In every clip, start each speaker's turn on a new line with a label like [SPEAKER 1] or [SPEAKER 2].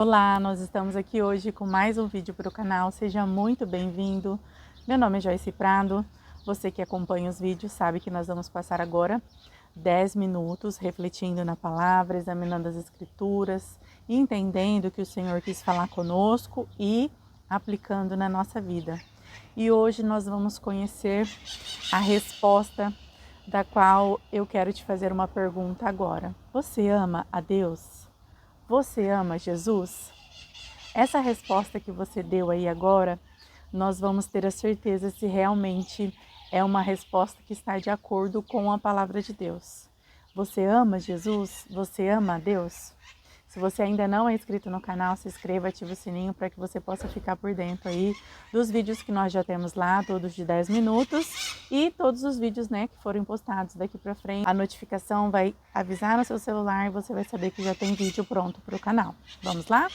[SPEAKER 1] Olá, nós estamos aqui hoje com mais um vídeo para o canal, seja muito bem-vindo. Meu nome é Joyce Prado, você que acompanha os vídeos sabe que nós vamos passar agora 10 minutos refletindo na palavra, examinando as escrituras, entendendo o que o Senhor quis falar conosco e aplicando na nossa vida. E hoje nós vamos conhecer a resposta da qual eu quero te fazer uma pergunta agora. Você ama a Deus? Você ama Jesus? Essa resposta que você deu aí agora, nós vamos ter a certeza se realmente é uma resposta que está de acordo com a palavra de Deus. Você ama Jesus? Você ama a Deus? Se você ainda não é inscrito no canal, se inscreva, ative o sininho para que você possa ficar por dentro aí dos vídeos que nós já temos lá, todos de 10 minutos e todos os vídeos, que forem postados daqui para frente. A notificação vai avisar no seu celular e você vai saber que já tem vídeo pronto para o canal. Vamos lá?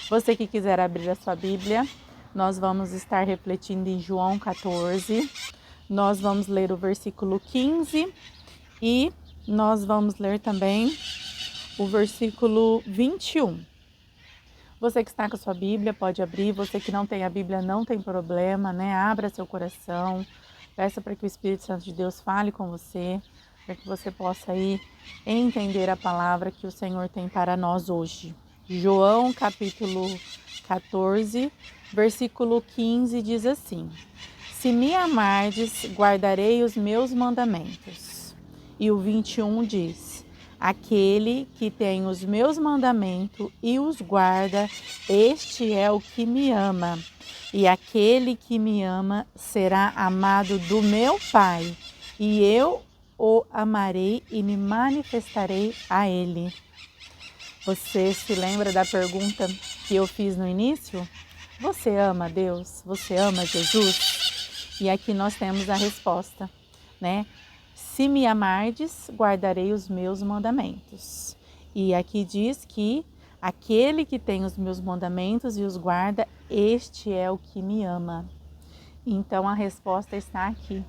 [SPEAKER 1] Você que quiser abrir a sua Bíblia, nós vamos estar refletindo em João 14. Nós vamos ler o versículo 15 e nós vamos ler também o versículo 21. Você que está com a sua Bíblia pode abrir, você que não tem a Bíblia não tem problema, Abra seu coração, peça para que o Espírito Santo de Deus fale com você, para que você possa aí entender a palavra que o Senhor tem para nós hoje. João capítulo 14, versículo 15 diz assim: Se me amardes, guardarei os meus mandamentos. E o 21 diz: Aquele que tem os meus mandamentos e os guarda, este é o que me ama. E aquele que me ama será amado do meu Pai, e eu o amarei e me manifestarei a ele. Você se lembra da pergunta que eu fiz no início? Você ama Deus? Você ama Jesus? E aqui nós temos a resposta, Se me amardes, guardarei os meus mandamentos. E aqui diz que aquele que tem os meus mandamentos e os guarda, este é o que me ama. Então a resposta está aqui.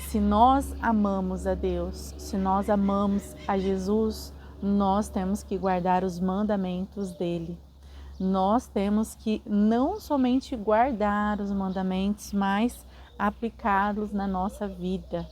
[SPEAKER 1] Se nós amamos a Deus, se nós amamos a Jesus, nós temos que guardar os mandamentos dele. Nós temos que não somente guardar os mandamentos, mas aplicá-los na nossa vida,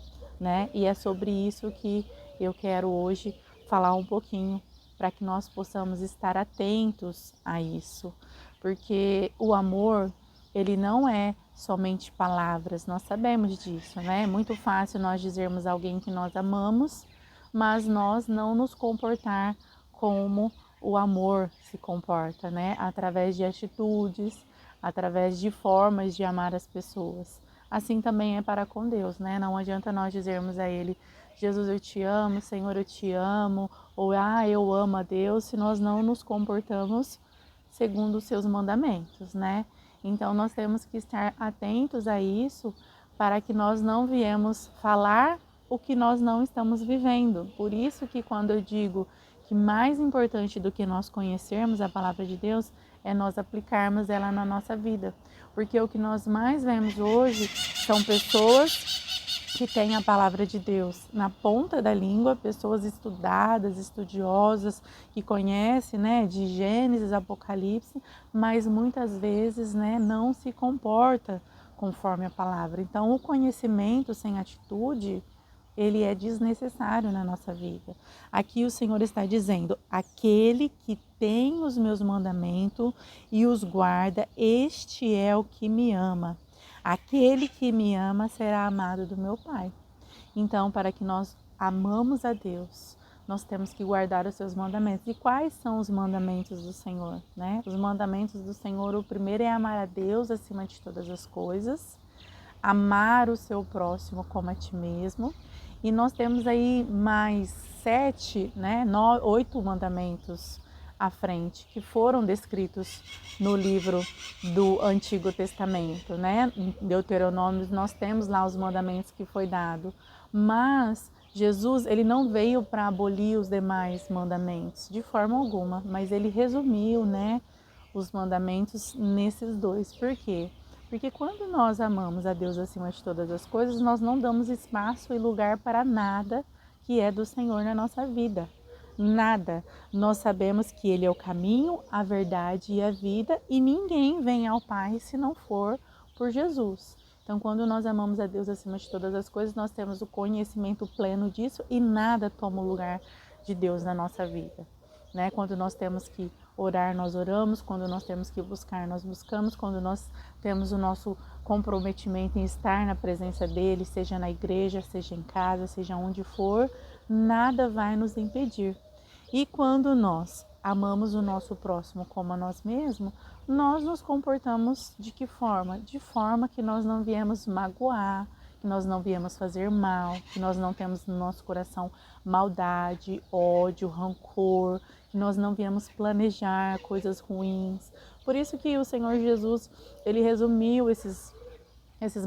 [SPEAKER 1] E é sobre isso que eu quero hoje falar um pouquinho, para que nós possamos estar atentos a isso. Porque o amor, ele não é somente palavras, nós sabemos disso, É muito fácil nós dizermos a alguém que nós amamos, mas nós não nos comportar como o amor se comporta, Através de atitudes, através de formas de amar as pessoas. Assim também é para com Deus, Não adianta nós dizermos a Ele: Jesus, eu te amo, Senhor, eu te amo, ou eu amo a Deus, se nós não nos comportamos segundo os seus mandamentos, Então nós temos que estar atentos a isso para que nós não viemos falar o que nós não estamos vivendo. Por isso que quando eu digo que mais importante do que nós conhecermos a palavra de Deus é nós aplicarmos ela na nossa vida. Porque o que nós mais vemos hoje são pessoas que têm a palavra de Deus na ponta da língua, pessoas estudadas, estudiosas, que conhecem, de Gênesis, Apocalipse, mas muitas vezes, não se comporta conforme a palavra. Então, o conhecimento sem atitude, ele é desnecessário na nossa vida. Aqui o Senhor está dizendo: aquele que tem os meus mandamentos e os guarda, este é o que me ama. Aquele que me ama será amado do meu Pai. Então, para que nós amamos a Deus, nós temos que guardar os seus mandamentos. E quais são os mandamentos do Senhor? Os mandamentos do Senhor, o primeiro é amar a Deus acima de todas as coisas, amar o seu próximo como a ti mesmo. E nós temos aí mais 8 mandamentos à frente, que foram descritos no livro do Antigo Testamento, Em Deuteronômio nós temos lá os mandamentos que foi dado, mas Jesus, ele não veio para abolir os demais mandamentos, de forma alguma, mas ele resumiu, os mandamentos nesses dois. Por quê? Porque quando nós amamos a Deus acima de todas as coisas, nós não damos espaço e lugar para nada que é do Senhor na nossa vida. Nada. Nós sabemos que Ele é o caminho, a verdade e a vida, e ninguém vem ao Pai se não for por Jesus. Então, quando nós amamos a Deus acima de todas as coisas, nós temos o conhecimento pleno disso e nada toma o lugar de Deus na nossa vida. Né? Quando nós temos que orar, nós oramos. Quando nós temos que buscar, nós buscamos. Quando nós temos o nosso comprometimento em estar na presença dEle, seja na igreja, seja em casa, seja onde for, nada vai nos impedir. E quando nós amamos o nosso próximo como a nós mesmos, nós nos comportamos de que forma? De forma que nós não viemos magoar, que nós não viemos fazer mal, que nós não temos no nosso coração maldade, ódio, rancor, que nós não viemos planejar coisas ruins. Por isso que o Senhor Jesus, Ele resumiu esses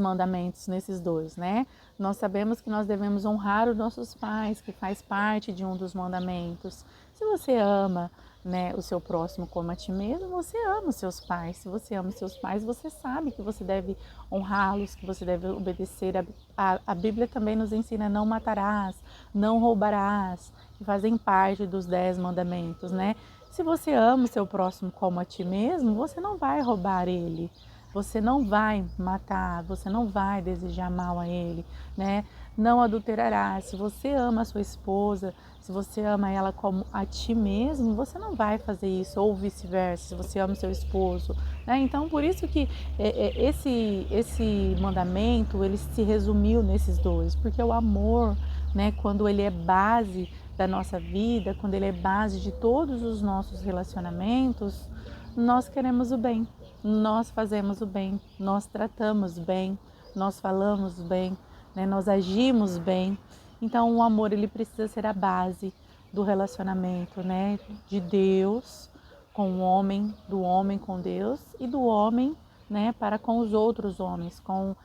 [SPEAKER 1] mandamentos nesses dois, né? Nós sabemos que nós devemos honrar os nossos pais, que faz parte de um dos mandamentos. Se você ama, né, o seu próximo como a ti mesmo, você ama os seus pais. Se você ama os seus pais, você sabe que você deve honrá-los, que você deve obedecer. A Bíblia também nos ensina: não matarás, não roubarás, que fazem parte dos 10 mandamentos, né? Se você ama o seu próximo como a ti mesmo, você não vai roubar ele. Você não vai matar, você não vai desejar mal a ele, né? Não adulterarás. Se você ama a sua esposa, se você ama ela como a ti mesmo, você não vai fazer isso, ou vice-versa, se você ama o seu esposo, né? Então, por isso que esse mandamento, ele se resumiu nesses dois, porque o amor, né, quando ele é base da nossa vida, quando ele é base de todos os nossos relacionamentos, nós queremos o bem. Nós fazemos o bem, nós tratamos bem, nós falamos bem, né? Nós agimos bem. Então, o amor, ele precisa ser a base do relacionamento, né? De Deus com o homem, do homem com Deus e do homem, né, para com os outros homens, com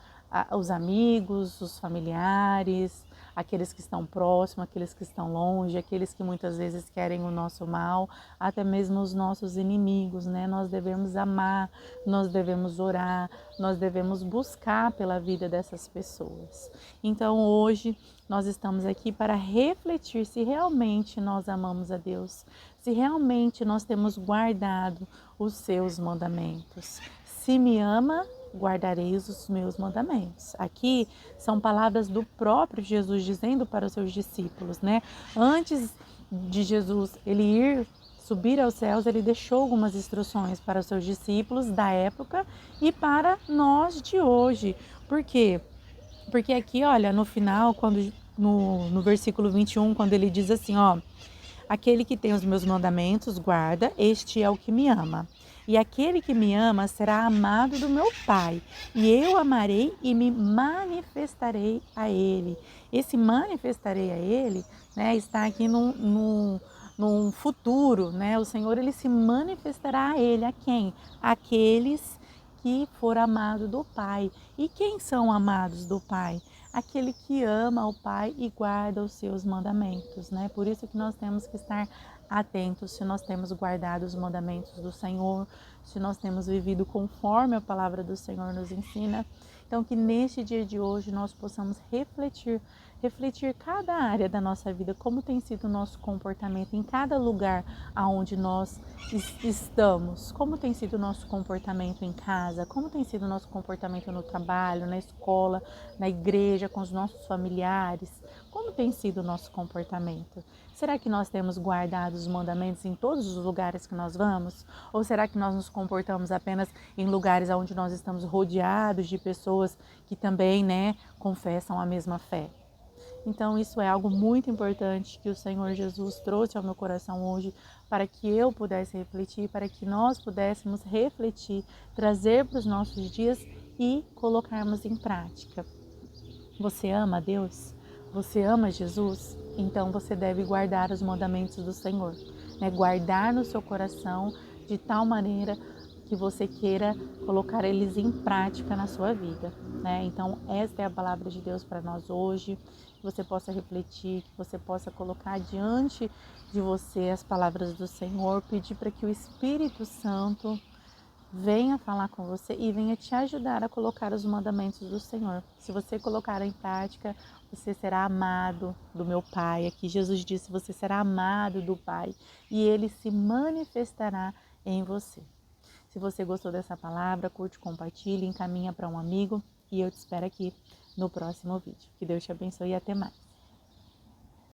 [SPEAKER 1] os amigos, os familiares, aqueles que estão próximos, aqueles que estão longe, aqueles que muitas vezes querem o nosso mal, até mesmo os nossos inimigos, né? Nós devemos amar, nós devemos orar, nós devemos buscar pela vida dessas pessoas. Então hoje nós estamos aqui para refletir se realmente nós amamos a Deus, se realmente nós temos guardado os seus mandamentos. Se me ama, guardareis os meus mandamentos. Aqui são palavras do próprio Jesus dizendo para os seus discípulos, né? Antes de Jesus ele subir aos céus, ele deixou algumas instruções para os seus discípulos da época e para nós de hoje. Por quê? Porque aqui, olha, no final, no versículo 21, quando ele diz assim, ó: aquele que tem os meus mandamentos guarda, este é o que me ama. E aquele que me ama será amado do meu Pai, e eu amarei e me manifestarei a ele. Esse manifestarei a ele, né, está aqui num futuro, né? O Senhor, ele se manifestará a ele. A quem? Aqueles que for amado do Pai. E quem são amados do Pai? Aquele que ama o Pai e guarda os seus mandamentos, né? Por isso que nós temos que estar atentos, se nós temos guardado os mandamentos do Senhor, se nós temos vivido conforme a palavra do Senhor nos ensina. Então, que neste dia de hoje nós possamos refletir cada área da nossa vida, como tem sido o nosso comportamento em cada lugar aonde nós estamos, como tem sido o nosso comportamento em casa, como tem sido o nosso comportamento no trabalho, na escola, na igreja, com os nossos familiares, como tem sido o nosso comportamento? Será que nós temos guardado os mandamentos em todos os lugares que nós vamos? Ou será que nós nos comportamos apenas em lugares onde nós estamos rodeados de pessoas que também, né, confessam a mesma fé? Então isso é algo muito importante que o Senhor Jesus trouxe ao meu coração hoje, para que eu pudesse refletir, para que nós pudéssemos refletir, trazer para os nossos dias e colocarmos em prática. Você ama a Deus? Você ama Jesus? Então você deve guardar os mandamentos do Senhor, né? Guardar no seu coração de tal maneira que você queira colocar eles em prática na sua vida, né? Então esta é a palavra de Deus para nós hoje, que você possa refletir, que você possa colocar diante de você as palavras do Senhor, pedir para que o Espírito Santo venha falar com você e venha te ajudar a colocar os mandamentos do Senhor. Se você colocar em prática, você será amado do meu Pai. Aqui Jesus disse, você será amado do Pai e Ele se manifestará em você. Se você gostou dessa palavra, curte, compartilhe, encaminha para um amigo e eu te espero aqui no próximo vídeo. Que Deus te abençoe e até mais.